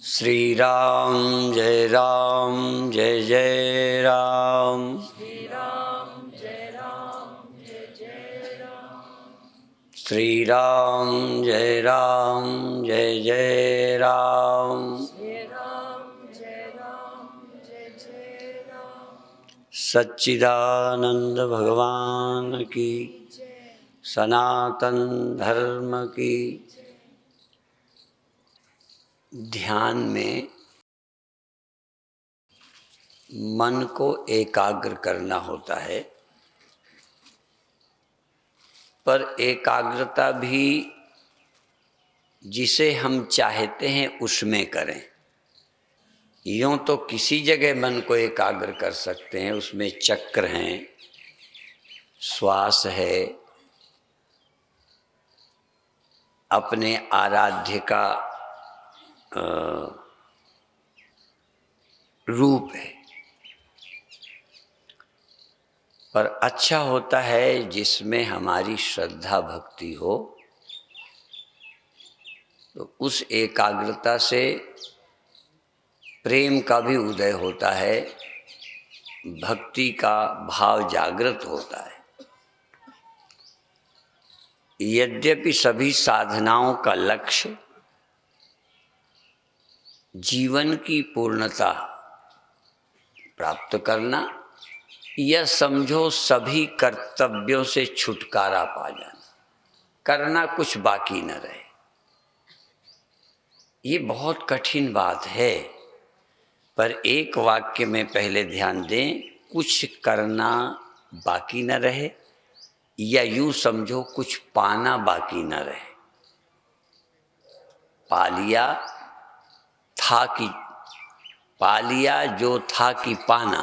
श्री राम जय जय राम। श्री राम जय जय राम। सच्चिदानंद भगवान की, सनातन धर्म की। ध्यान में मन को एकाग्र करना होता है, पर एकाग्रता भी जिसे हम चाहते हैं उसमें करें। यूँ तो किसी जगह मन को एकाग्र कर सकते हैं, उसमें चक्र हैं, श्वास है, अपने आराध्य का रूप है। पर अच्छा होता है जिसमें हमारी श्रद्धा भक्ति हो, तो उस एकाग्रता से प्रेम का भी उदय होता है, भक्ति का भाव जागृत होता है। यद्यपि सभी साधनाओं का लक्ष्य जीवन की पूर्णता प्राप्त करना, या समझो सभी कर्तव्यों से छुटकारा पा जाना, करना कुछ बाकी न रहे। ये बहुत कठिन बात है, पर एक वाक्य में पहले ध्यान दें, कुछ करना बाकी न रहे, या यूं समझो कुछ पाना बाकी न रहे। पा लिया जो था कि पाना,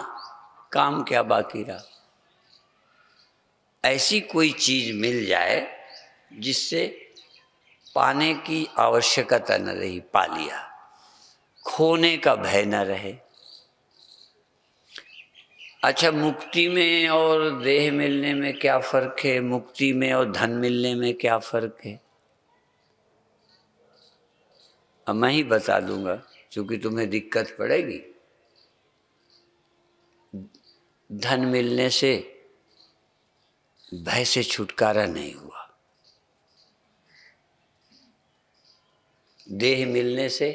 काम क्या बाकी रहा। ऐसी कोई चीज मिल जाए जिससे पाने की आवश्यकता न रही, पा लिया, खोने का भय न रहे। अच्छा, मुक्ति में और देह मिलने में क्या फर्क है? मुक्ति में और धन मिलने में क्या फर्क है? अब मैं ही बता दूंगा, क्योंकि तुम्हें दिक्कत पड़ेगी। धन मिलने से भय से छुटकारा नहीं हुआ, देह मिलने से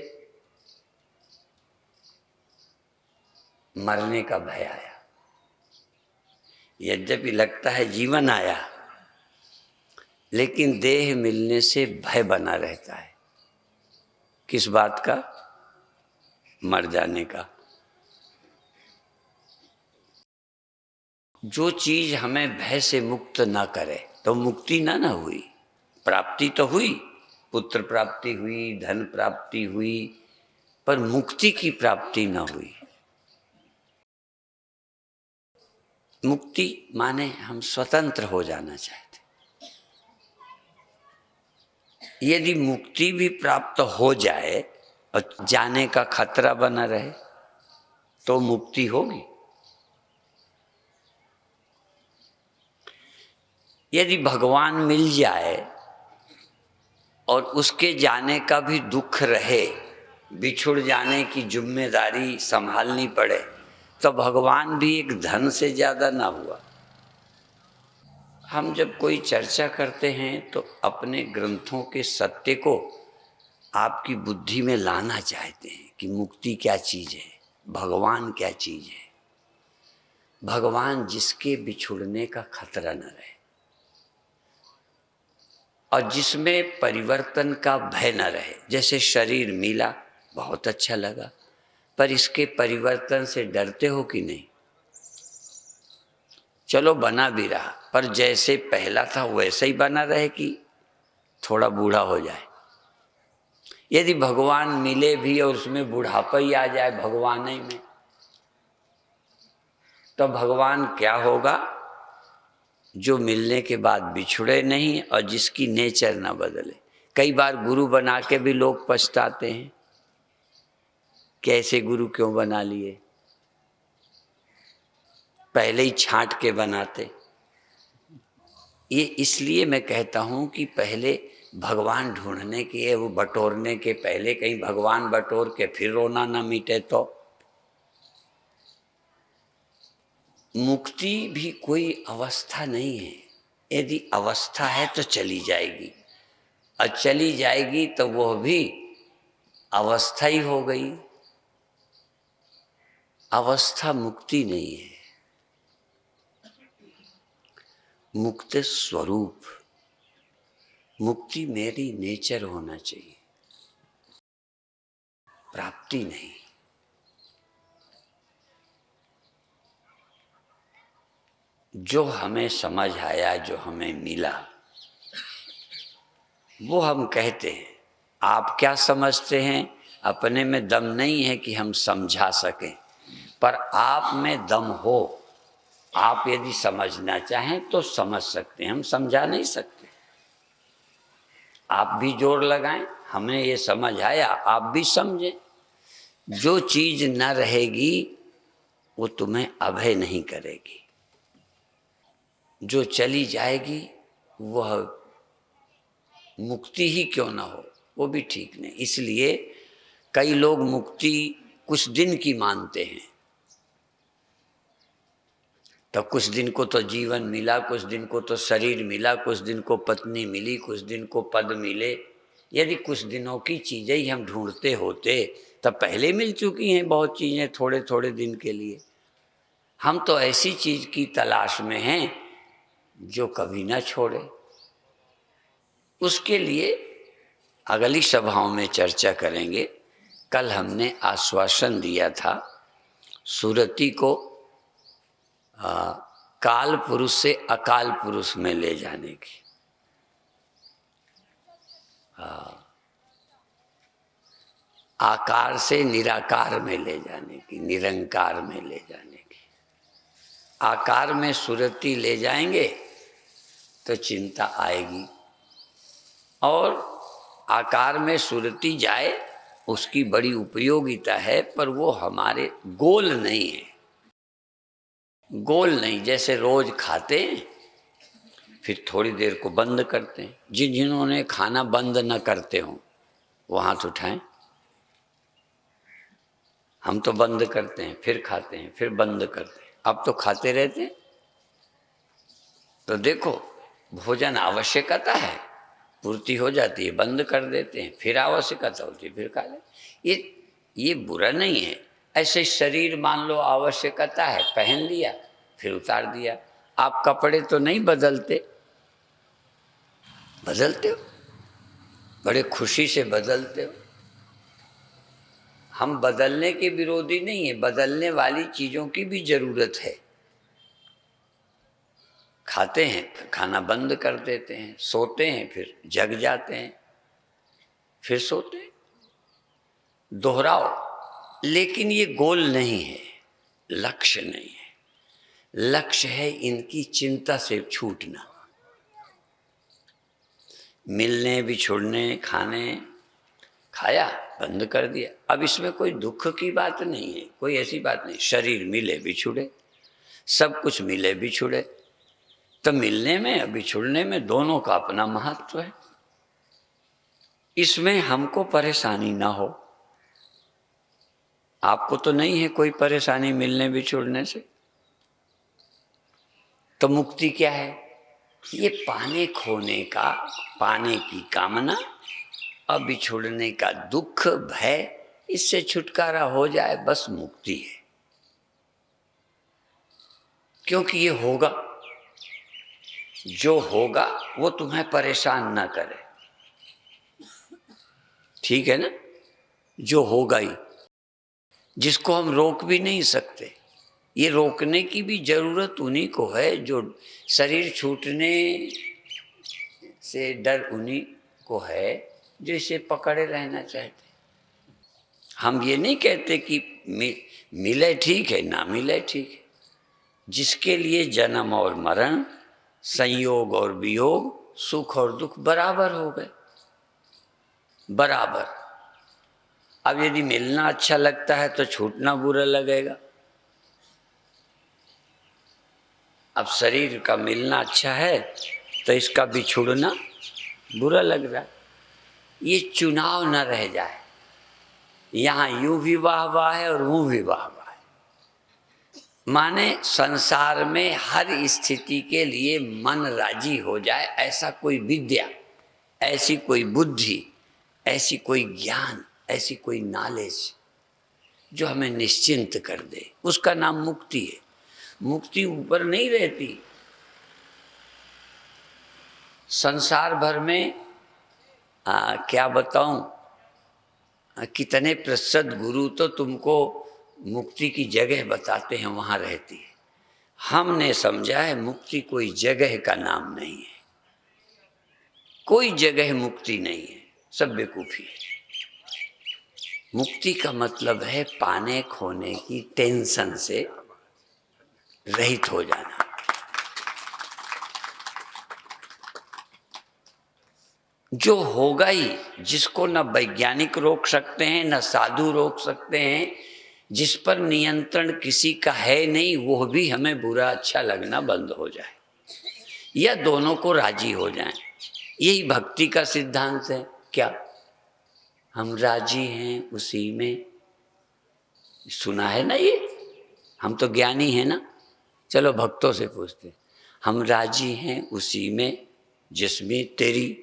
मरने का भय आया। यद्यपि लगता है जीवन आया, लेकिन देह मिलने से भय बना रहता है। किस बात का? मर जाने का। जो चीज हमें भय से मुक्त ना करे तो मुक्ति ना हुई। प्राप्ति तो हुई, पुत्र प्राप्ति हुई, धन प्राप्ति हुई, पर मुक्ति की प्राप्ति ना हुई। मुक्ति माने हम स्वतंत्र हो जाना चाहते। यदि मुक्ति भी प्राप्त हो जाए और जाने का खतरा बना रहे तो मुक्ति होगी। यदि भगवान मिल जाए और उसके जाने का भी दुख रहे, बिछुड़ जाने की जिम्मेदारी संभालनी पड़े, तो भगवान भी एक धन से ज्यादा ना हुआ। हम जब कोई चर्चा करते हैं तो अपने ग्रंथों के सत्य को आपकी बुद्धि में लाना चाहते हैं कि मुक्ति क्या चीज है, भगवान क्या चीज है। भगवान जिसके बिछुड़ने का खतरा न रहे और जिसमें परिवर्तन का भय न रहे। जैसे शरीर मिला, बहुत अच्छा लगा, पर इसके परिवर्तन से डरते हो कि नहीं? चलो बना भी रहा, पर जैसे पहला था वैसे ही बना रहे कि थोड़ा बूढ़ा हो जाए। यदि भगवान मिले भी और उसमें बुढ़ापा ही आ जाए भगवान ही में, तो भगवान क्या होगा? जो मिलने के बाद बिछुड़े नहीं और जिसकी नेचर ना बदले। कई बार गुरु बना के भी लोग पछताते हैं कि ऐसे गुरु क्यों बना लिए, पहले ही छांट के बनाते। ये इसलिए मैं कहता हूं कि पहले भगवान ढूंढने के, वो बटोरने के पहले कहीं भगवान बटोर के फिर रोना ना मिटे तो। मुक्ति भी कोई अवस्था नहीं है। यदि अवस्था है तो चली जाएगी, और चली जाएगी तो वह भी अवस्था ही हो गई। अवस्था मुक्ति नहीं है। मुक्त स्वरूप, मुक्ति मेरी नेचर होना चाहिए, प्राप्ति नहीं। जो हमें समझ आया, जो हमें मिला, वो हम कहते हैं। आप क्या समझते हैं? अपने में दम नहीं है कि हम समझा सकें, पर आप में दम हो। आप यदि समझना चाहें तो समझ सकते हैं, हम समझा नहीं सकते। आप भी जोर लगाएं, हमें ये समझ आया, आप भी समझें। जो चीज न रहेगी वो तुम्हें अभय नहीं करेगी, जो चली जाएगी वह मुक्ति ही क्यों ना हो वो भी ठीक नहीं। इसलिए कई लोग मुक्ति कुछ दिन की मानते हैं। तो कुछ दिन को तो जीवन मिला, कुछ दिन को तो शरीर मिला, कुछ दिन को पत्नी मिली, कुछ दिन को पद मिले। यदि कुछ दिनों की चीजें ही हम ढूंढते होते तब पहले मिल चुकी हैं बहुत चीजें थोड़े थोड़े दिन के लिए। हम तो ऐसी चीज की तलाश में हैं जो कभी ना छोड़े। उसके लिए अगली सभाओं में चर्चा करेंगे। कल हमने आश्वासन दिया था सुरति को काल पुरुष से अकाल पुरुष में ले जाने की। आकार से निराकार में ले जाने की, निरंकार में ले जाने की। आकार में सुरति ले जाएंगे तो चिंता आएगी, और आकार में सुरति जाए उसकी बड़ी उपयोगिता है, पर वो हमारे गोल नहीं है। गोल नहीं, जैसे रोज खाते हैं फिर थोड़ी देर को बंद करते हैं। जिन्होंने खाना बंद न करते हो वो हाथ उठाएं। हम तो बंद करते हैं, फिर खाते हैं, फिर बंद करते हैं। अब तो खाते रहते हैं। तो देखो, भोजन आवश्यकता है, पूर्ति हो जाती है, बंद कर देते हैं, फिर आवश्यकता होती है, फिर खा लेते। ये बुरा नहीं है। ऐसे शरीर मान लो आवश्यकता है, पहन लिया फिर उतार दिया। आप कपड़े तो नहीं बदलते? बदलते हो, बड़े खुशी से बदलते हो। हम बदलने के विरोधी नहीं है, बदलने वाली चीजों की भी जरूरत है। खाते हैं फिर खाना बंद कर देते हैं, सोते हैं फिर जग जाते हैं, फिर सोते हैं। दोहराओ, लेकिन ये गोल नहीं है, लक्ष्य नहीं है। लक्ष्य है इनकी चिंता से छूटना। मिलने, बिछुड़ने, खाने, खाया बंद कर दिया। अब इसमें कोई दुख की बात नहीं है, कोई ऐसी बात नहीं। शरीर मिले बिछुड़े, सब कुछ मिले बिछुड़े, तो मिलने में बिछुड़ने में दोनों का अपना महत्व है। इसमें हमको परेशानी ना हो। आपको तो नहीं है कोई परेशानी मिलने बिछुड़ने से। तो मुक्ति क्या है? ये पाने खोने का, पाने की कामना और बिछुड़ने का दुख, भय, इससे छुटकारा हो जाए, बस मुक्ति है। क्योंकि ये होगा, जो होगा वो तुम्हें परेशान ना करे। ठीक है ना? जो होगा ही, जिसको हम रोक भी नहीं सकते। ये रोकने की भी जरूरत उन्हीं को है जो शरीर छूटने से डर उन्हीं को है जो इसे पकड़े रहना चाहते। हम ये नहीं कहते कि मिले ठीक है, ना मिले ठीक है। जिसके लिए जन्म और मरण, संयोग और वियोग, सुख और दुख बराबर हो गए, बराबर। अब यदि मिलना अच्छा लगता है तो छूटना बुरा लगेगा। अब शरीर का मिलना अच्छा है तो इसका बिछुड़ना बुरा लग रहा है। ये चुनाव न रह जाए, यहाँ यूं भी वाह वाह है और वो भी वाह वाह है। माने संसार में हर स्थिति के लिए मन राजी हो जाए, ऐसा कोई विद्या, ऐसी कोई बुद्धि, ऐसी कोई ज्ञान, ऐसी कोई नॉलेज जो हमें निश्चिंत कर दे, उसका नाम मुक्ति है। मुक्ति ऊपर नहीं रहती। संसार भर में क्या बताऊं, कितने प्रसिद्ध गुरु तो तुमको मुक्ति की जगह बताते हैं, वहाँ रहती है। हमने समझा है मुक्ति कोई जगह का नाम नहीं है, कोई जगह मुक्ति नहीं है, सब बेवकूफ़ी है। मुक्ति का मतलब है पाने खोने की टेंशन से रहित हो जाना। जो होगा ही, जिसको न वैज्ञानिक रोक सकते हैं, न साधु रोक सकते हैं, जिस पर नियंत्रण किसी का है नहीं, वो भी हमें बुरा अच्छा लगना बंद हो जाए, या दोनों को राजी हो जाएं। यही भक्ति का सिद्धांत है। क्या हम राजी हैं उसी में? सुना है ना ये? हम तो ज्ञानी हैं ना। चलो भक्तों से पूछते, हम राजी हैं उसी में जिसमें तेरी,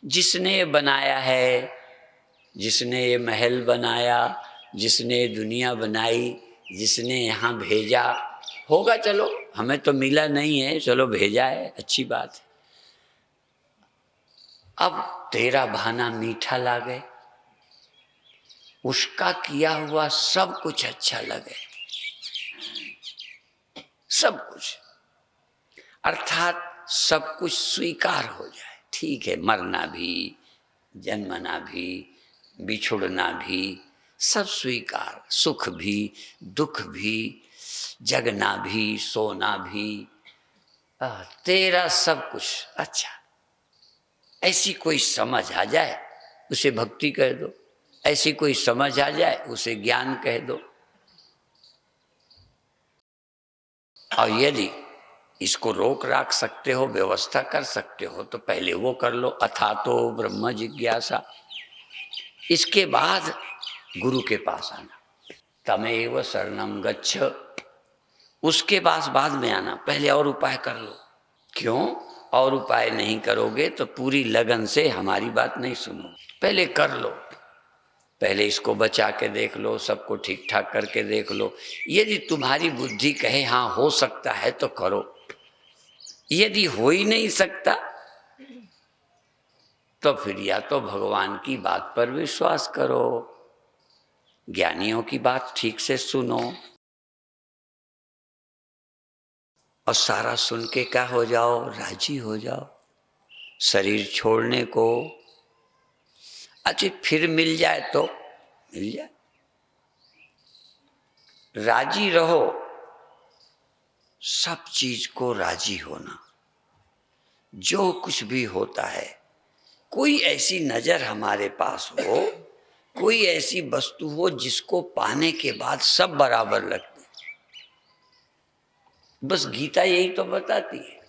जिसने ये बनाया है, जिसने ये महल बनाया, जिसने ये दुनिया बनाई, जिसने यहाँ भेजा होगा, चलो हमें तो मिला नहीं है, चलो भेजा है, अच्छी बात है। अब तेरा भाना मीठा लागे, उसका किया हुआ सब कुछ अच्छा लगे, सब कुछ, अर्थात सब कुछ स्वीकार हो जाए। ठीक है, मरना भी, जन्मना भी, बिछुड़ना भी, सब स्वीकार, सुख भी, दुख भी, जगना भी, सोना भी, तेरा सब कुछ अच्छा। ऐसी कोई समझ आ जाए उसे भक्ति कह दो, ऐसी कोई समझ आ जाए उसे ज्ञान कह दो। और यदि इसको रोक राख सकते हो, व्यवस्था कर सकते हो, तो पहले वो कर लो, अथातो ब्रह्म जिज्ञासा। इसके बाद गुरु के पास आना, तमेव शरणम गच्छ, उसके पास बाद में आना, पहले और उपाय कर लो। क्यों? और उपाय नहीं करोगे तो पूरी लगन से हमारी बात नहीं सुनो, पहले कर लो, पहले इसको बचा के देख लो, सबको ठीक ठाक करके देख लो। यदि तुम्हारी बुद्धि कहे हाँ हो सकता है तो करो, यदि हो ही नहीं सकता तो फिर या तो भगवान की बात पर विश्वास करो, ज्ञानियों की बात ठीक से सुनो, और सारा सुन के क्या हो जाओ, राजी हो जाओ शरीर छोड़ने को। अच्छा, फिर मिल जाए तो मिल जाए, राजी रहो, सब चीज को राजी होना। जो कुछ भी होता है, कोई ऐसी नजर हमारे पास हो, कोई ऐसी वस्तु हो जिसको पाने के बाद सब बराबर लगते, बस गीता यही तो बताती है।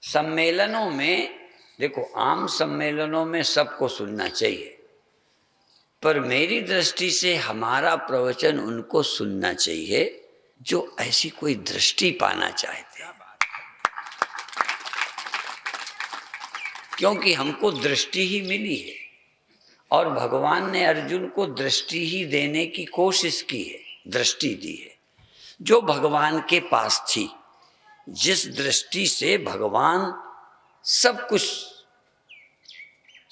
सम्मेलनों में देखो, आम सम्मेलनों में सबको सुनना चाहिए, पर मेरी दृष्टि से हमारा प्रवचन उनको सुनना चाहिए जो ऐसी कोई दृष्टि पाना चाहते हैं, क्योंकि हमको दृष्टि ही मिली है और भगवान ने अर्जुन को दृष्टि ही देने की कोशिश की है, दृष्टि दी है जो भगवान के पास थी। जिस दृष्टि से भगवान सब कुछ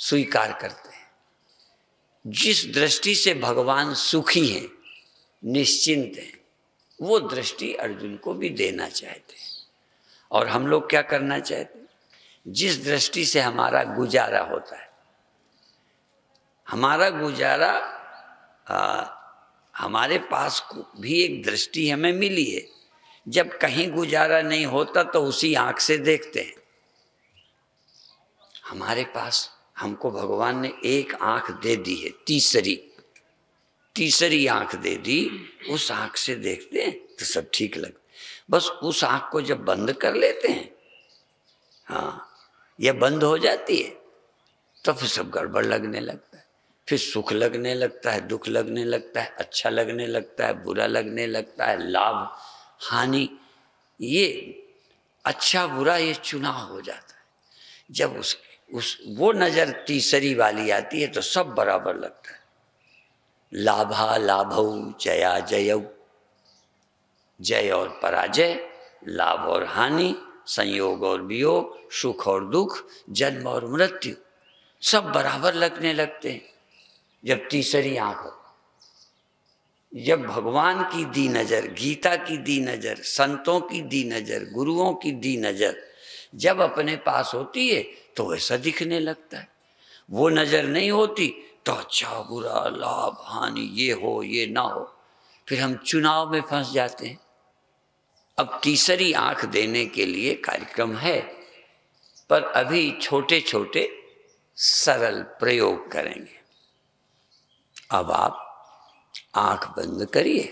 स्वीकार करते हैं, जिस दृष्टि से भगवान सुखी हैं, निश्चिंत हैं, वो दृष्टि अर्जुन को भी देना चाहते हैं। और हम लोग क्या करना चाहते हैं? जिस दृष्टि से हमारा गुजारा होता है, हमारा गुजारा हमारे पास भी एक दृष्टि हमें मिली है। जब कहीं गुजारा नहीं होता तो उसी आंख से देखते हैं। हमारे पास, हमको भगवान ने एक आंख दे दी है, तीसरी आंख दे दी, उस आंख से देखते हैं तो सब ठीक लगता। बस उस आँख को जब बंद कर लेते हैं, हाँ, यह बंद हो जाती है, तो फिर सब गड़बड़ लगने लगता है। फिर सुख लगने लगता है, दुख लगने लगता है, अच्छा लगने लगता है, बुरा लगने लगता है, लाभ हानि, ये अच्छा बुरा ये चुनाव हो जाता है। जब उस वो नजर तीसरी वाली आती है तो सब बराबर लगता है। लाभा लाभौ जया जयौ, जय और पराजय, लाभ और हानि, संयोग और वियोग, सुख और दुख, जन्म और मृत्यु, सब बराबर लगने लगते हैं जब तीसरी आंख हो। जब भगवान की दी नजर, गीता की दी नजर, संतों की दी नजर, गुरुओं की दी नजर जब अपने पास होती है तो वैसा दिखने लगता है। वो नजर नहीं होती तो अच्छा बुरा लाभ हानि, ये हो ये ना हो, फिर हम चुनाव में फंस जाते हैं। अब तीसरी आंख देने के लिए कार्यक्रम है, पर अभी छोटे छोटे सरल प्रयोग करेंगे। अब आप आंख बंद करिए।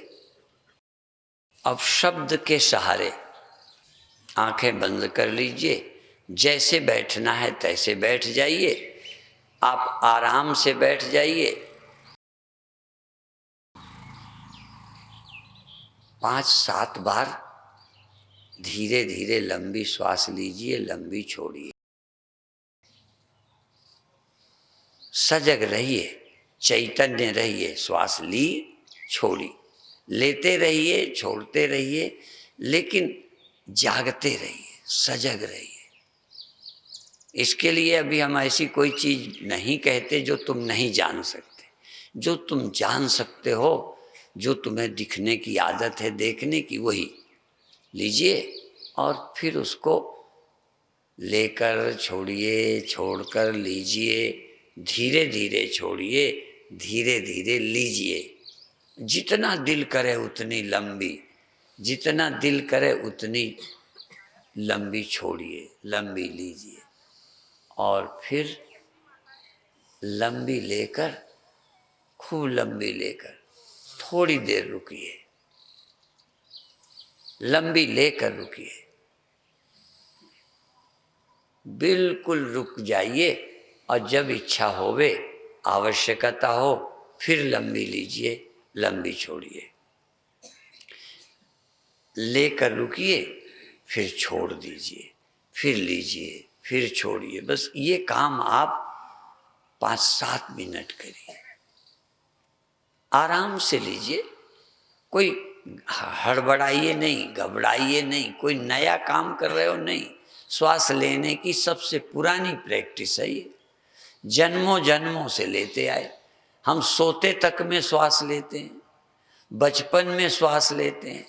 अब शब्द के सहारे आंखें बंद कर लीजिए। जैसे बैठना है तैसे बैठ जाइए। आप आराम से बैठ जाइए। 5-7 बार धीरे धीरे लंबी श्वास लीजिए, लंबी छोड़िए। सजग रहिए, चैतन्य रहिए। श्वास ली, छोड़ी, लेते रहिए, छोड़ते रहिए, लेकिन जागते रहिए, सजग रहिए। इसके लिए अभी हम ऐसी कोई चीज नहीं कहते जो तुम नहीं जान सकते। जो तुम जान सकते हो, जो तुम्हें दिखने की आदत है, देखने की, वही लीजिए और फिर उसको लेकर छोड़िए, छोड़कर लीजिए, धीरे धीरे छोड़िए, धीरे धीरे लीजिए। जितना दिल करे उतनी लंबी, जितना दिल करे उतनी लंबी छोड़िए, लंबी लीजिए और फिर लंबी लेकर, खूब लंबी लेकर थोड़ी देर रुकिए। लंबी लेकर रुकिए, बिल्कुल रुक जाइए और जब इच्छा होवे, आवश्यकता हो, फिर लंबी लीजिए, लंबी छोड़िए। लेकर रुकिए, फिर छोड़ दीजिए, फिर लीजिए, फिर छोड़िए। बस ये काम आप 5-7 मिनट करिए। आराम से लीजिए, कोई हड़बड़ाइए नहीं, घबराइए नहीं। कोई नया काम कर रहे हो नहीं। श्वास लेने की सबसे पुरानी प्रैक्टिस है ये, जन्मों जन्मों से लेते आए। हम सोते तक में श्वास लेते हैं, बचपन में श्वास लेते हैं।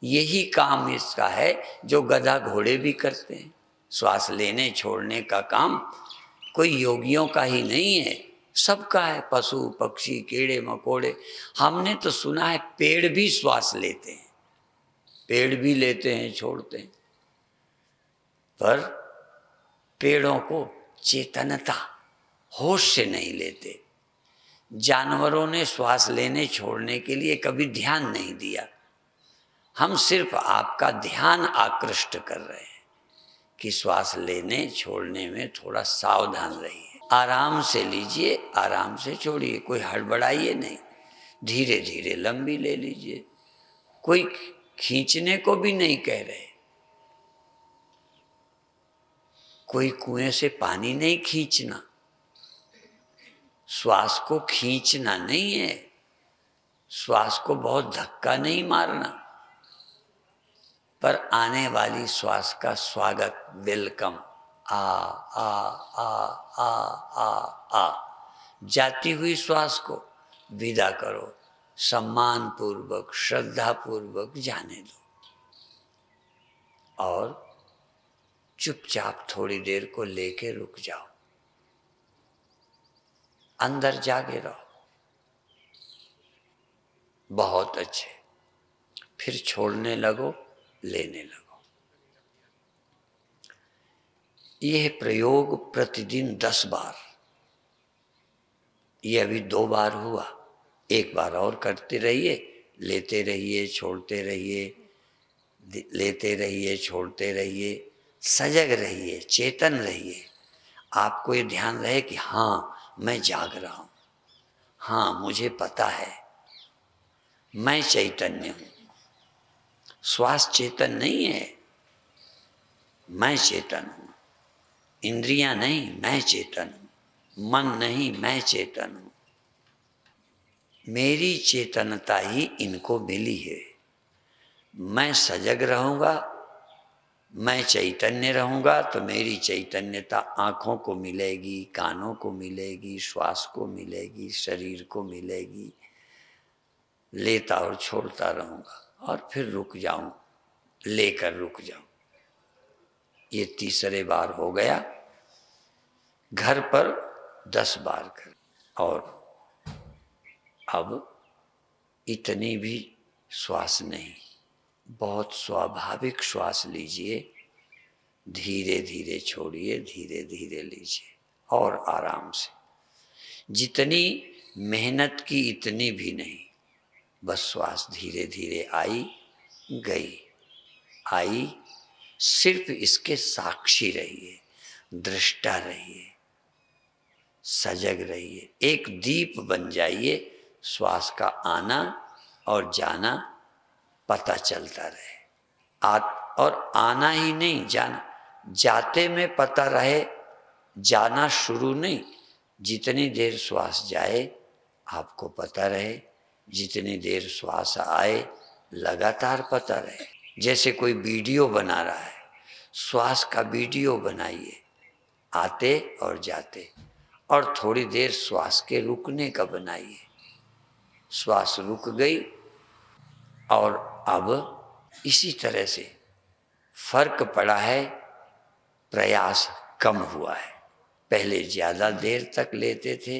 यही काम इसका है जो गधा घोड़े भी करते हैं। श्वास लेने छोड़ने का काम कोई योगियों का ही नहीं है, सबका है। पशु पक्षी कीड़े मकोड़े, हमने तो सुना है पेड़ भी श्वास लेते हैं, पेड़ भी लेते हैं, छोड़ते हैं। पर पेड़ों को चेतनता, होश से नहीं लेते। जानवरों ने श्वास लेने छोड़ने के लिए कभी ध्यान नहीं दिया। हम सिर्फ आपका ध्यान आकृष्ट कर रहे हैं कि श्वास लेने छोड़ने में थोड़ा सावधान रहिए। आराम से लीजिए, आराम से छोड़िए, कोई हड़बड़ाइए नहीं। धीरे धीरे लंबी ले लीजिए। कोई खींचने को भी नहीं कह रहे। कोई कुएं से पानी नहीं खींचना, श्वास को खींचना नहीं है। श्वास को बहुत धक्का नहीं मारना, पर आने वाली श्वास का स्वागत, वेलकम। आ आ आ आ आ आ। जाती हुई श्वास को विदा करो, सम्मान पूर्वक, श्रद्धा पूर्वक जाने दो और चुपचाप थोड़ी देर को लेके रुक जाओ। अंदर जागे रहो। बहुत अच्छे। फिर छोड़ने लगो, लेने लगो। यह प्रयोग प्रतिदिन 10 बार, ये अभी 2 बार हुआ, 1 बार और करते रहिए। लेते रहिए, छोड़ते रहिए, लेते रहिए, छोड़ते रहिए, सजग रहिए, चेतन रहिए। आपको ये ध्यान रहे कि हाँ मैं जाग रहा हूँ, हाँ मुझे पता है मैं चैतन्य हूँ। श्वास चेतन नहीं है, मैं चेतन हूँ। इंद्रियां नहीं, मैं चेतन हूँ। मन नहीं, मैं चेतन हूँ। मेरी चेतनता ही इनको मिली है। मैं सजग रहूँगा, मैं चैतन्य रहूँगा तो मेरी चैतन्यता आँखों को मिलेगी, कानों को मिलेगी, श्वास को मिलेगी, शरीर को मिलेगी। लेता और छोड़ता रहूँगा और फिर रुक जाऊँ, लेकर रुक जाऊँ। ये तीसरे बार हो गया। घर पर 10 बार कर। और अब इतनी भी श्वास नहीं, बहुत स्वाभाविक श्वास लीजिए। धीरे धीरे छोड़िए, धीरे धीरे लीजिए और आराम से। जितनी मेहनत की इतनी भी नहीं, बस श्वास धीरे धीरे आई गई, आई। सिर्फ इसके साक्षी रहिए, दृष्टा रहिए, सजग रहिए। एक दीप बन जाइए, श्वास का आना और जाना पता चलता रहे। और आना ही नहीं, जाना, जाते में पता रहे, जाना शुरू नहीं। जितनी देर श्वास जाए आपको पता रहे, जितनी देर श्वास आए लगातार पता रहे। जैसे कोई वीडियो बना रहा है, श्वास का वीडियो बनाइए, आते और जाते। और थोड़ी देर श्वास के रुकने का बनाइए। श्वास रुक गई और अब इसी तरह से फर्क पड़ा है, प्रयास कम हुआ है। पहले ज्यादा देर तक लेते थे,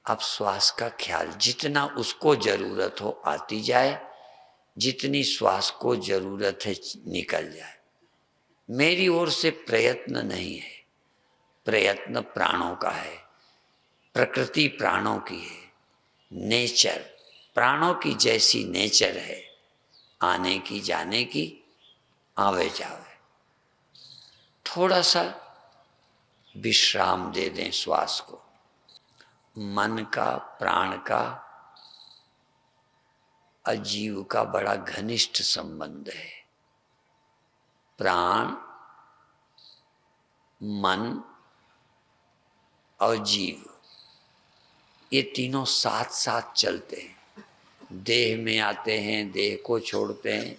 अब श्वास का ख्याल जितना उसको जरूरत हो आती जाए, जितनी श्वास को जरूरत है निकल जाए। मेरी ओर से प्रयत्न नहीं है, प्रयत्न प्राणों का है, प्रकृति प्राणों की है, नेचर प्राणों की जैसी नेचर है, आने की जाने की, आवे जावे। थोड़ा सा विश्राम दे दें श्वास को। मन का, प्राण का, अजीव का बड़ा घनिष्ठ संबंध है। प्राण, मन और जीव, ये तीनों साथ साथ चलते हैं। देह में आते हैं, देह को छोड़ते हैं।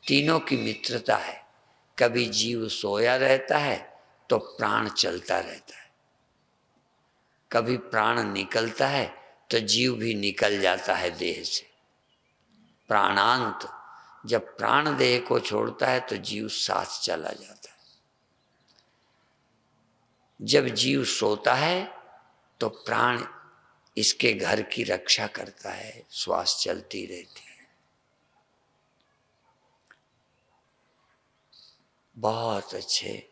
तीनों की मित्रता है। कभी जीव सोया रहता है तो प्राण चलता रहता है, कभी प्राण निकलता है तो जीव भी निकल जाता है देह से। प्राणांत, जब प्राण देह को छोड़ता है तो जीव साथ चला जाता है। जब जीव सोता है तो प्राण इसके घर की रक्षा करता है, श्वास चलती रहती है। बहुत अच्छे।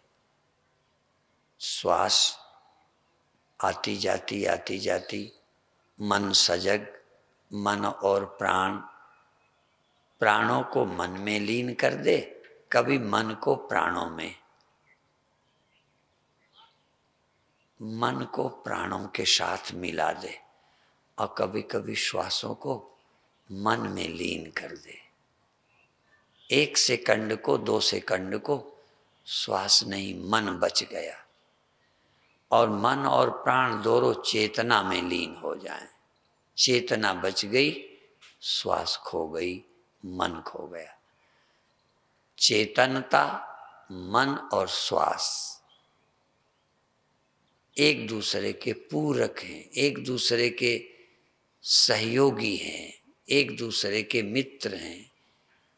श्वास आती जाती, मन सजग, मन और प्राण, प्राणों को मन में लीन कर दे, कभी मन को प्राणों में, मन को प्राणों के साथ मिला दे और कभी कभी श्वासों को मन में लीन कर दे। 1 सेकंड को, 2 सेकंड को श्वास नहीं, मन बच गया और मन और प्राण दोनों चेतना में लीन हो जाएं। चेतना बच गई, श्वास खो गई, मन खो गया। चेतनता, मन और श्वास एक दूसरे के पूरक हैं, एक दूसरे के सहयोगी हैं, एक दूसरे के मित्र हैं।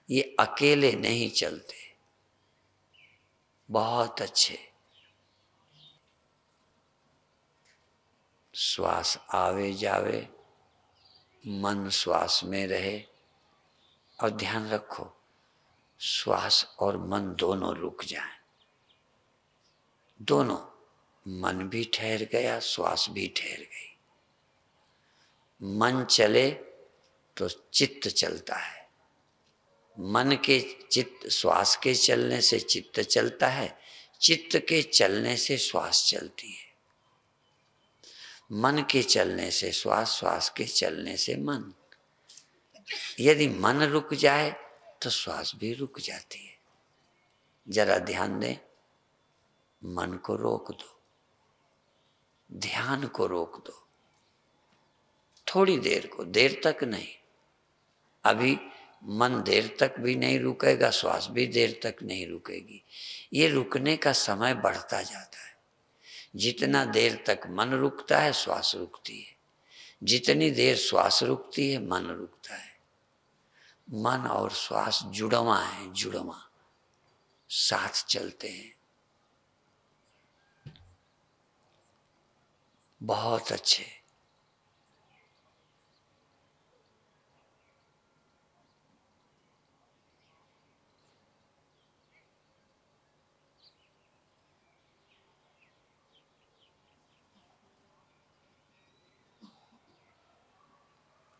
ये अकेले नहीं चलते। बहुत अच्छे। श्वास आवे जावे, मन श्वास में रहे और ध्यान रखो श्वास और मन दोनों रुक जाएं। दोनों, मन भी ठहर गया, श्वास भी ठहर गई। मन चले तो चित्त चलता है, मन के चित्त, श्वास के चलने से चित्त चलता है, चित्त के चलने से श्वास चलती है। मन के चलने से श्वास, श्वास के चलने से मन। यदि मन रुक जाए तो श्वास भी रुक जाती है। जरा ध्यान दें, मन को रोक दो, ध्यान को रोक दो, थोड़ी देर को, देर तक नहीं। अभी मन देर तक भी नहीं रुकेगा, श्वास भी देर तक नहीं रुकेगी। ये रुकने का समय बढ़ता जाता है। जितना देर तक मन रुकता है, श्वास रुकती है। जितनी देर श्वास रुकती है, मन रुकता है। मन और श्वास जुड़वा है, जुड़वा, साथ चलते हैं। बहुत अच्छे।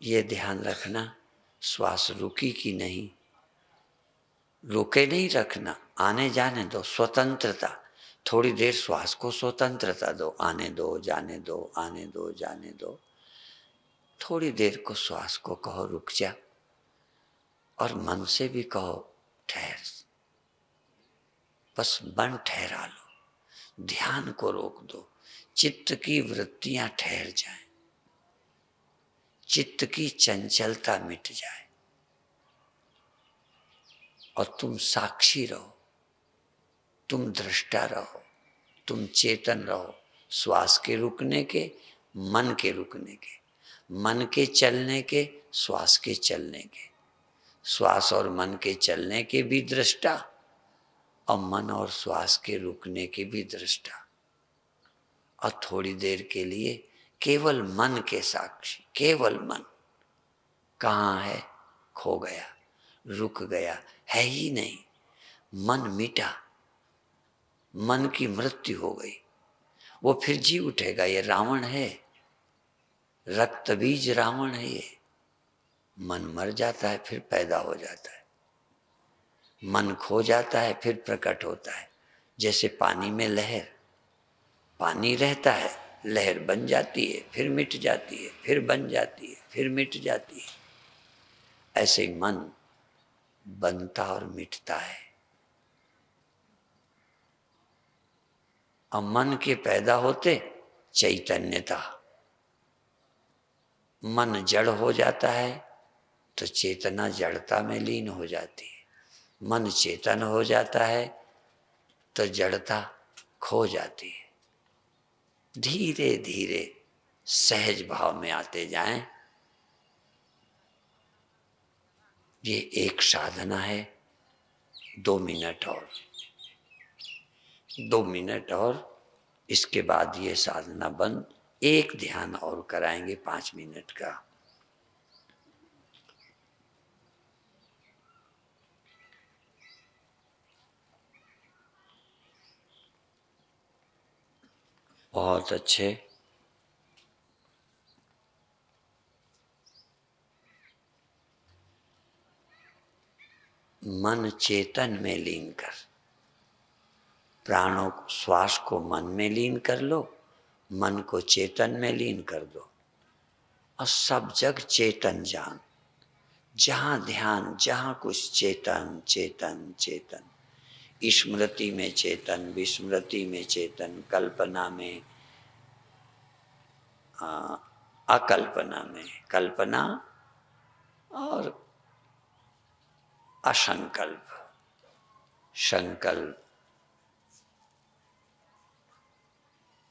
ये ध्यान रखना, श्वास रुकी कि नहीं, रुके नहीं रखना, आने जाने दो, स्वतंत्रता। थोड़ी देर श्वास को स्वतंत्रता दो, आने दो, जाने दो, आने दो, जाने दो। थोड़ी देर को श्वास को कहो रुक जा, और मन से भी कहो ठहर, बस मन ठहरा लो। ध्यान को रोक दो, चित्त की वृत्तियां ठहर जाएं, चित्त की चंचलता मिट जाए, और तुम साक्षी रहो, तुम दृष्टा रहो, तुम चेतन रहो। श्वास के रुकने के, मन के रुकने के, मन के चलने के, श्वास के चलने के, श्वास और मन के चलने के भी दृष्टा, और मन और श्वास के रुकने के भी दृष्टा। और थोड़ी देर के लिए केवल मन के साक्षी, केवल मन। कहाँ है? खो गया, रुक गया, है ही नहीं। मन मिटा, मन की मृत्यु हो गई। वो फिर जी उठेगा। ये रावण है, रक्त बीज रावण है ये। मन मर जाता है, फिर पैदा हो जाता है। मन खो जाता है, फिर प्रकट होता है। जैसे पानी में लहर, पानी रहता है, लहर बन जाती है, फिर मिट जाती है, फिर बन जाती है, फिर मिट जाती है। ऐसे ही मन बनता और मिटता है। और मन के पैदा होते चैतन्यता। मन जड़ हो जाता है तो चेतना जड़ता में लीन हो जाती है। मन चेतन हो जाता है तो जड़ता खो जाती है। धीरे धीरे सहज भाव में आते जाएं। ये एक साधना है। 2 मिनट और, 2 मिनट और, इसके बाद ये साधना बंद। एक ध्यान और कराएंगे 5 मिनट का। बहुत अच्छे। मन चेतन में लीन कर, प्राणों श्वास को मन में लीन कर लो, मन को चेतन में लीन कर दो, और सब जग चेतन जान। जहां ध्यान, जहां कुछ चेतन चेतन चेतन। स्मृति में चेतन, विस्मृति में चेतन, कल्पना में, अकल्पना में कल्पना, और असंकल्प, संकल्प।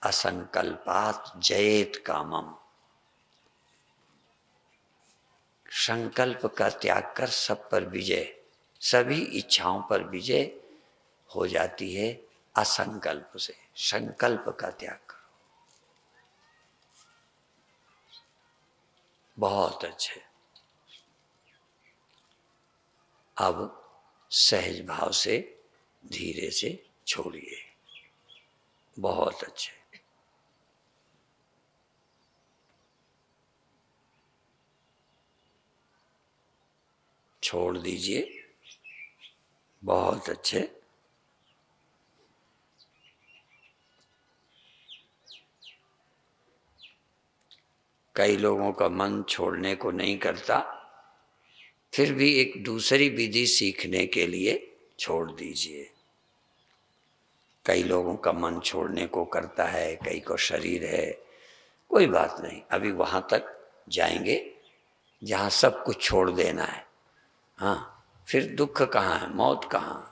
असंकल्पात जयेत कामम। संकल्प का त्याग कर सब पर विजय, सभी इच्छाओं पर विजय हो जाती है असंकल्प से। संकल्प का त्याग करो। बहुत अच्छे। अब सहज भाव से धीरे से छोड़िए। बहुत अच्छे। छोड़ दीजिए। बहुत अच्छे। कई लोगों का मन छोड़ने को नहीं करता, फिर भी एक दूसरी विधि सीखने के लिए छोड़ दीजिए। कई लोगों का मन छोड़ने को करता है, कई को शरीर है, कोई बात नहीं, अभी वहाँ तक जाएंगे जहाँ सब कुछ छोड़ देना है। हाँ, फिर दुख कहाँ है, मौत कहाँ?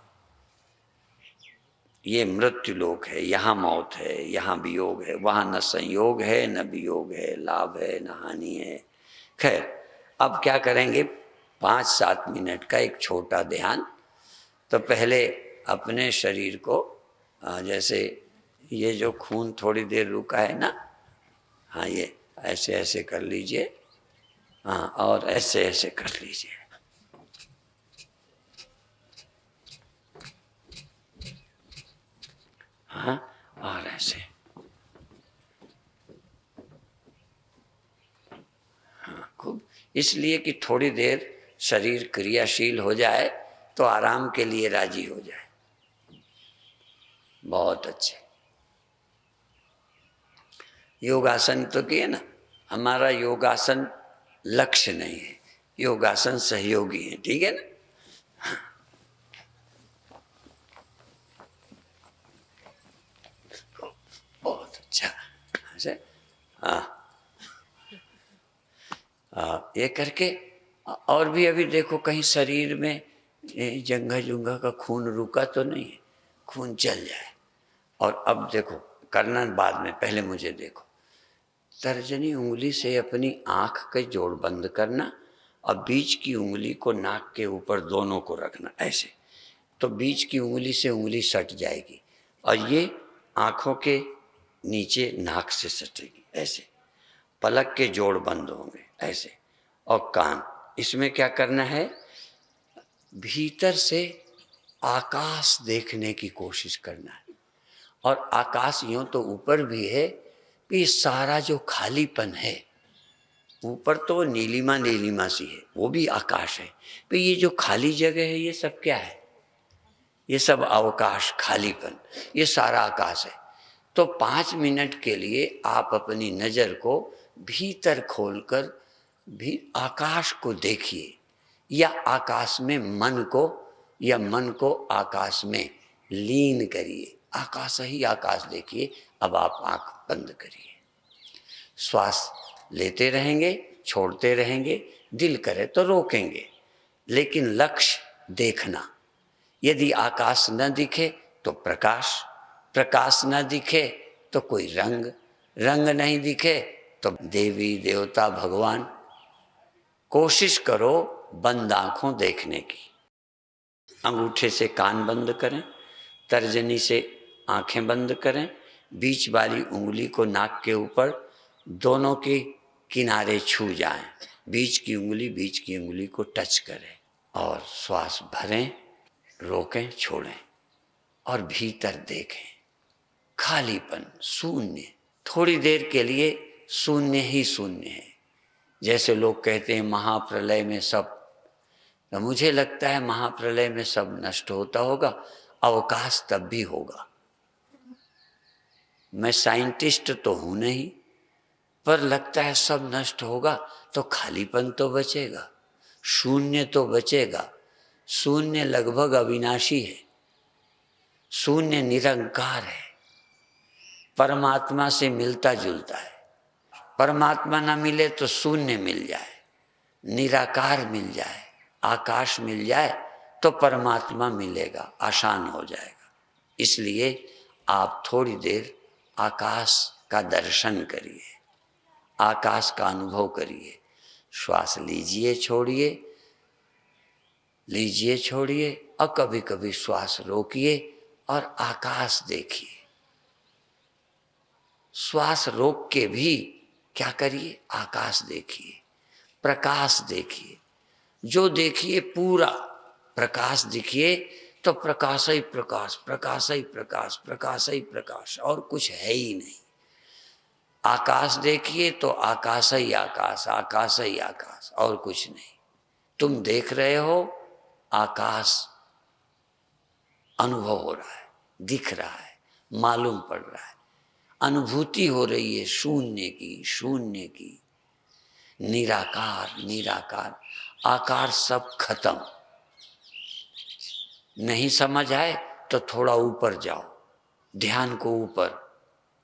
ये मृत्यु लोक है, यहाँ मौत है, यहाँ वियोग है, वहाँ न संयोग है न वियोग है, लाभ है न हानि है। खैर, अब क्या करेंगे, 5-7 मिनट का एक छोटा ध्यान। तो पहले अपने शरीर को जैसे ये जो खून थोड़ी देर रुका है ना, हाँ, ये ऐसे ऐसे कर लीजिए, हाँ, और ऐसे ऐसे कर लीजिए, हाँ, और ऐसे, हाँ, खूब। इसलिए कि थोड़ी देर शरीर क्रियाशील हो जाए तो आराम के लिए राजी हो जाए। बहुत अच्छे। योगासन तो किए ना, हमारा योगासन लक्ष्य नहीं है, योगासन सहयोगी है, ठीक है ना। बहुत अच्छा। ऐसे, हाँ, ये करके, और भी अभी देखो कहीं शरीर में जंघा जुंघा का खून रुका तो नहीं है, खून चल जाए। और अब देखो, करना बाद में, पहले मुझे देखो, तर्जनी उंगली से अपनी आंख के जोड़ बंद करना और बीच की उंगली को नाक के ऊपर दोनों को रखना ऐसे, तो बीच की उंगली से उंगली सट जाएगी और ये आंखों के नीचे नाक से सटेगी ऐसे। पलक के जोड़ बंद होंगे ऐसे। और कान, इसमें क्या करना है, भीतर से आकाश देखने की कोशिश करना है। और आकाश यूं तो ऊपर भी है, ये सारा जो खालीपन है ऊपर तो नीलिमा नीलिमा सी है, वो भी आकाश है, तो ये जो खाली जगह है ये सब क्या है, ये सब अवकाश, खालीपन, ये सारा आकाश है। तो 5 मिनट के लिए आप अपनी नज़र को भीतर खोलकर भी आकाश को देखिए, या आकाश में मन को, या मन को आकाश में लीन करिए, आकाश ही आकाश देखिए। अब आप आंख बंद करिए, श्वास लेते रहेंगे, छोड़ते रहेंगे, दिल करे तो रोकेंगे, लेकिन लक्ष्य देखना। यदि आकाश न दिखे तो प्रकाश, प्रकाश न दिखे तो कोई रंग, रंग नहीं दिखे तो देवी देवता भगवान। कोशिश करो बंद आंखों देखने की। अंगूठे से कान बंद करें, तर्जनी से आंखें बंद करें, बीच वाली उंगली को नाक के ऊपर दोनों के किनारे छू जाएं, बीच की उंगली को टच करें और श्वास भरें, रोकें, छोड़ें और भीतर देखें। खालीपन, शून्य, थोड़ी देर के लिए शून्य ही शून्य है। जैसे लोग कहते हैं महाप्रलय में सब, तो मुझे लगता है महाप्रलय में सब नष्ट होता होगा, अवकाश तब भी होगा। मैं साइंटिस्ट तो हूं नहीं, पर लगता है सब नष्ट होगा तो खालीपन तो बचेगा, शून्य तो बचेगा। शून्य लगभग अविनाशी है, शून्य निरंकार है, परमात्मा से मिलता जुलता है। परमात्मा ना मिले तो शून्य मिल जाए, निराकार मिल जाए, आकाश मिल जाए तो परमात्मा मिलेगा, आसान हो जाएगा। इसलिए आप थोड़ी देर आकाश का दर्शन करिए, आकाश का अनुभव करिए। श्वास लीजिए, छोड़िए, लीजिए, छोड़िए, और कभी कभी श्वास रोकिए और आकाश देखिए। श्वास रोक के भी क्या करिए, आकाश देखिए, प्रकाश देखिए। जो देखिए पूरा प्रकाश दिखिए तो प्रकाश ही प्रकाश, प्रकाश ही प्रकाश, प्रकाश ही प्रकाश, और कुछ है ही नहीं। आकाश देखिए तो आकाश ही आकाश, आकाश ही आकाश, और कुछ नहीं। तुम देख रहे हो आकाश, अनुभव हो रहा है, दिख रहा है, मालूम पड़ रहा है, अनुभूति हो रही है शून्य की, शून्य की। निराकार, निराकार, आकार सब खत्म। नहीं समझ आए तो थोड़ा ऊपर जाओ, ध्यान को ऊपर,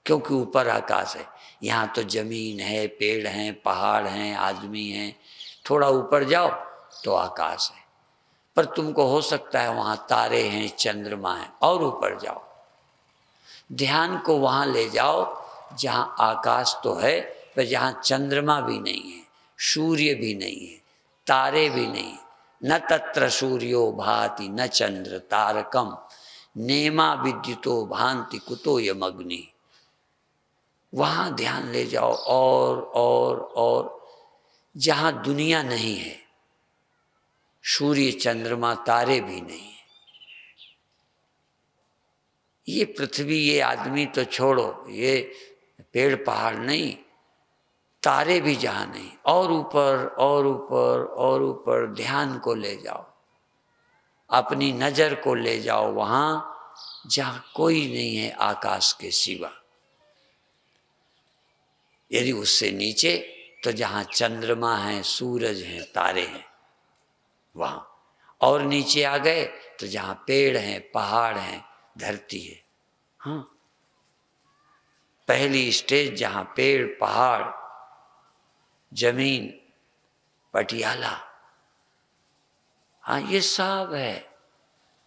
क्योंकि ऊपर आकाश है। यहाँ तो जमीन है, पेड़ हैं, पहाड़ हैं, आदमी हैं। थोड़ा ऊपर जाओ तो आकाश है। पर तुमको हो सकता है वहाँ तारे हैं, चंद्रमा है, और ऊपर जाओ। ध्यान को वहाँ ले जाओ जहाँ आकाश तो है, पर जहाँ चंद्रमा भी नहीं है, सूर्य भी नहीं है, तारे भी नहीं है। न तत्र सूर्यो भाति न चंद्र तारकम नेमा विद्युतो भांति कुतो यमग्नि। वहाँ ध्यान ले जाओ और जहाँ दुनिया नहीं है, सूर्य चंद्रमा तारे भी नहीं है, ये पृथ्वी ये आदमी तो छोड़ो, ये पेड़ पहाड़ नहीं, तारे भी जहाँ नहीं, और ऊपर और ऊपर और ऊपर ध्यान को ले जाओ, अपनी नजर को ले जाओ वहाँ जहाँ कोई नहीं है आकाश के सिवा। यदि उससे नीचे तो जहाँ चंद्रमा है, सूरज है, तारे हैं वहाँ, और नीचे आ गए तो जहाँ पेड़ हैं, पहाड़ हैं, धरती है। हाँ, पहली स्टेज जहाँ पेड़ पहाड़ जमीन पटियाला, हाँ ये सब है।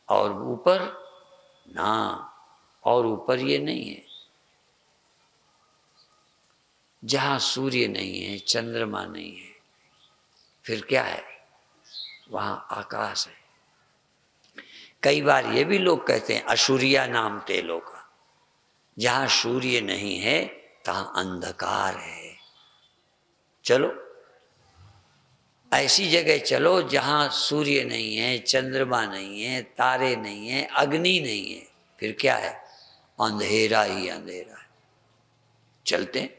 और ऊपर ना, और ऊपर ये नहीं है। जहाँ सूर्य नहीं है, चंद्रमा नहीं है, फिर क्या है? वहाँ आकाश है। कई बार ये भी लोग कहते हैं असूर्या नाम तेलों का, जहाँ सूर्य नहीं है तहाँ अंधकार है। चलो ऐसी जगह चलो जहाँ सूर्य नहीं है, चंद्रमा नहीं है, तारे नहीं है, अग्नि नहीं है, फिर क्या है? अंधेरा ही अंधेरा है। चलते हैं।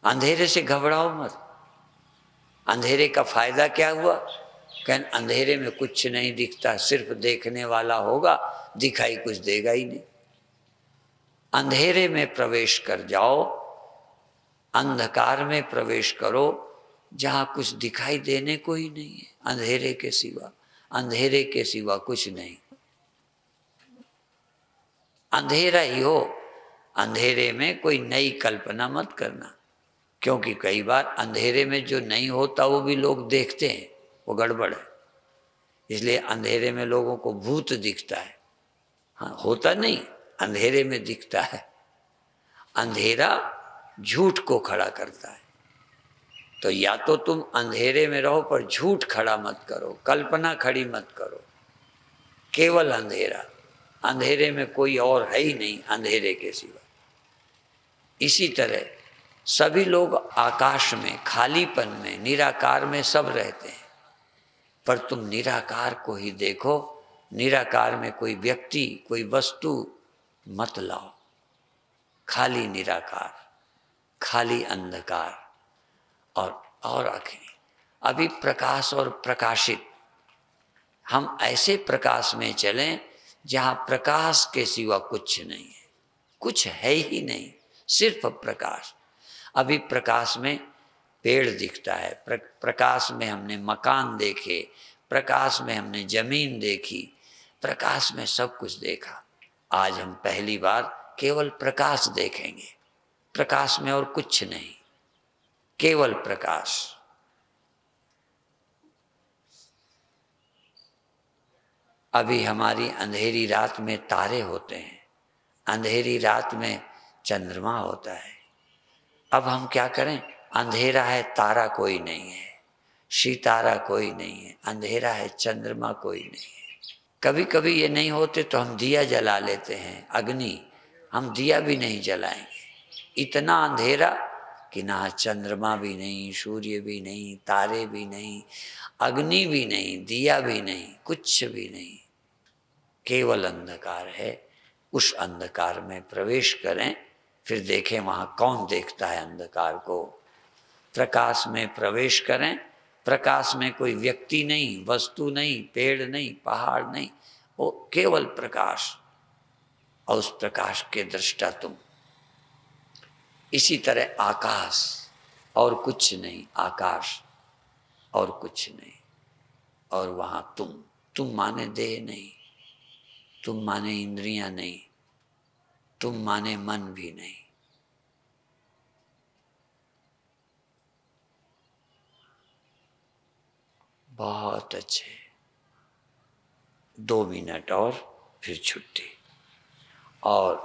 अंधेरे से घबराओ मत। अंधेरे का फायदा क्या हुआ? कहन अंधेरे में कुछ नहीं दिखता, सिर्फ देखने वाला होगा, दिखाई कुछ देगा ही नहीं। अंधेरे में प्रवेश कर जाओ, अंधकार में प्रवेश करो जहाँ कुछ दिखाई देने को ही नहीं है, अंधेरे के सिवा, अंधेरे के सिवा कुछ नहीं। अंधेरा ही हो, अंधेरे में कोई नई कल्पना मत करना, क्योंकि कई बार अंधेरे में जो नहीं होता वो भी लोग देखते हैं, वो गड़बड़ है। इसलिए अंधेरे में लोगों को भूत दिखता है, हाँ होता नहीं, अंधेरे में दिखता है। अंधेरा झूठ को खड़ा करता है। तो या तो तुम अंधेरे में रहो पर झूठ खड़ा मत करो, कल्पना खड़ी मत करो, केवल अंधेरा। अंधेरे में कोई और है ही नहीं अंधेरे के सिवा। इसी तरह सभी लोग आकाश में, खालीपन में, निराकार में सब रहते हैं, पर तुम निराकार को ही देखो। निराकार में कोई व्यक्ति, कोई वस्तु मत लाओ, खाली निराकार, खाली अंधकार। और आखिरी अभी प्रकाश और प्रकाशित, हम ऐसे प्रकाश में चलें जहाँ प्रकाश के सिवा कुछ नहीं है, कुछ है ही नहीं, सिर्फ प्रकाश। अभी प्रकाश में पेड़ दिखता है, प्रकाश में हमने मकान देखे, प्रकाश में हमने जमीन देखी, प्रकाश में सब कुछ देखा। आज हम पहली बार केवल प्रकाश देखेंगे, प्रकाश में और कुछ नहीं, केवल प्रकाश। अभी हमारी अंधेरी रात में तारे होते हैं, अंधेरी रात में चंद्रमा होता है। अब हम क्या करें? अंधेरा है, तारा कोई नहीं है, सितारा कोई नहीं है, अंधेरा है, चंद्रमा कोई नहीं है। कभी कभी ये नहीं होते तो हम दिया जला लेते हैं, अग्नि। हम दिया भी नहीं जलाएंगे, इतना अंधेरा कि ना चंद्रमा भी नहीं, सूर्य भी नहीं, तारे भी नहीं, अग्नि भी नहीं, दिया भी नहीं, कुछ भी नहीं, केवल अंधकार है। उस अंधकार में प्रवेश करें, फिर देखें वहाँ कौन देखता है अंधकार को। प्रकाश में प्रवेश करें, प्रकाश में कोई व्यक्ति नहीं, वस्तु नहीं, पेड़ नहीं, पहाड़ नहीं, वो केवल प्रकाश, और उस प्रकाश के दृष्टा तुम। इसी तरह आकाश और कुछ नहीं, आकाश और कुछ नहीं, और वहां तुम माने देह नहीं, तुम माने इंद्रियां नहीं, तुम माने मन भी नहीं। बहुत अच्छे, 2 मिनट और फिर छुट्टी। और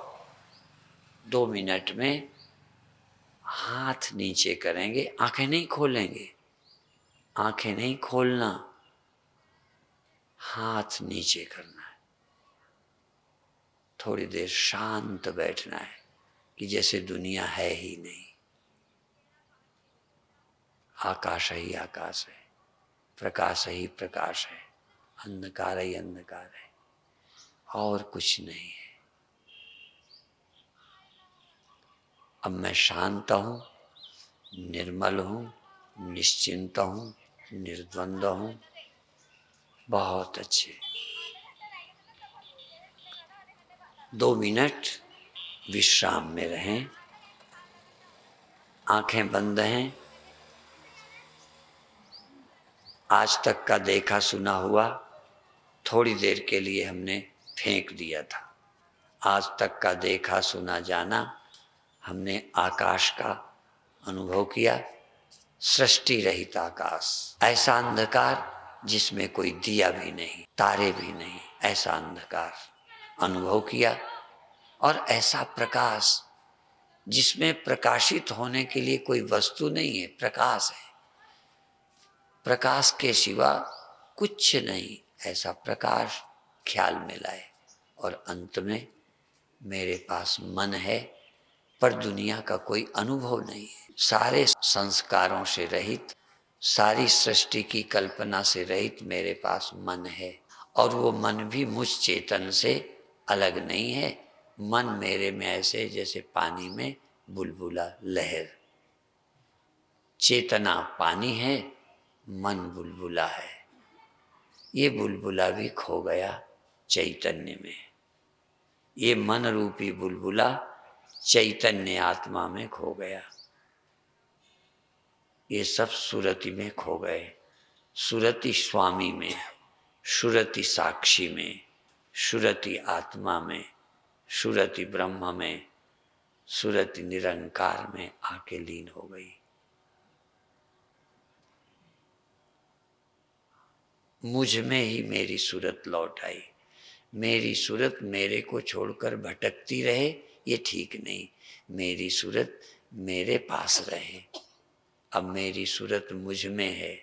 2 मिनट में हाथ नीचे करेंगे, आंखें नहीं खोलेंगे, आंखें नहीं खोलना, हाथ नीचे करना है। थोड़ी देर शांत बैठना है कि जैसे दुनिया है ही नहीं, आकाश ही आकाश है, प्रकाश ही प्रकाश है, अंधकार ही अंधकार है, और कुछ नहीं है। अब मैं शांत हूं, निर्मल हूं, निश्चिंत हूं, निर्द्वंद हूं। बहुत अच्छे। 2 मिनट विश्राम में रहें, आंखें बंद हैं। आज तक का देखा सुना हुआ थोड़ी देर के लिए हमने फेंक दिया था। आज तक का देखा सुना जाना हमने आकाश का अनुभव किया, सृष्टि रहित आकाश, ऐसा अंधकार जिसमें कोई दिया भी नहीं, तारे भी नहीं, ऐसा अंधकार अनुभव किया। और ऐसा प्रकाश जिसमें प्रकाशित होने के लिए कोई वस्तु नहीं है, प्रकाश है, प्रकाश के सिवा कुछ नहीं, ऐसा प्रकाश ख्याल में लाए। और अंत में मेरे पास मन है पर दुनिया का कोई अनुभव नहीं है, सारे संस्कारों से रहित, सारी सृष्टि की कल्पना से रहित मेरे पास मन है। और वो मन भी मुझ चेतन से अलग नहीं है। मन मेरे में ऐसे जैसे पानी में बुलबुला लहर, चेतना पानी है, मन बुलबुला है। ये बुलबुला भी खो गया चैतन्य में, ये मन रूपी बुलबुला चैतन्य आत्मा में खो गया। ये सब सुरति में खो गए, सुरति स्वामी में, सुरति साक्षी में, सुरति आत्मा में, सुरति ब्रह्म में, सुरति निरंकार में आके लीन हो गई। मुझ में ही मेरी सूरत लौट आई। मेरी सूरत मेरे को छोड़कर भटकती रहे ये ठीक नहीं, मेरी सूरत मेरे पास रहे। अब मेरी सूरत मुझ में है,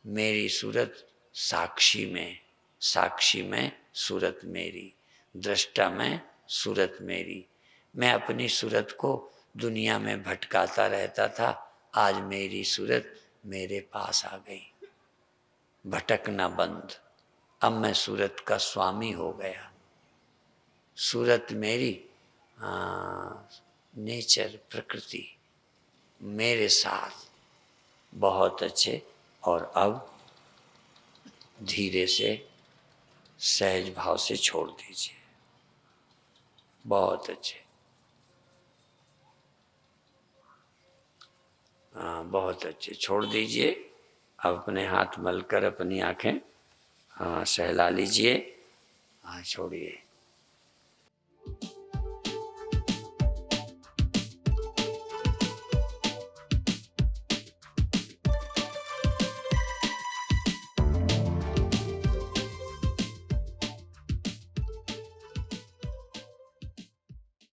मेरी सूरत साक्षी में, साक्षी में सूरत मेरी, दृष्टा में सूरत मेरी। मैं अपनी सूरत को दुनिया में भटकाता रहता था, आज मेरी सूरत मेरे पास आ गई, भटकना बंद। अब मैं सूरत का स्वामी हो गया, सूरत मेरी नेचर, प्रकृति मेरे साथ। बहुत अच्छे। और अब धीरे से सहज भाव से छोड़ दीजिए। बहुत अच्छे, बहुत अच्छे, छोड़ दीजिए। अब अपने हाथ मलकर अपनी आंखें सहला लीजिए। छोड़िए।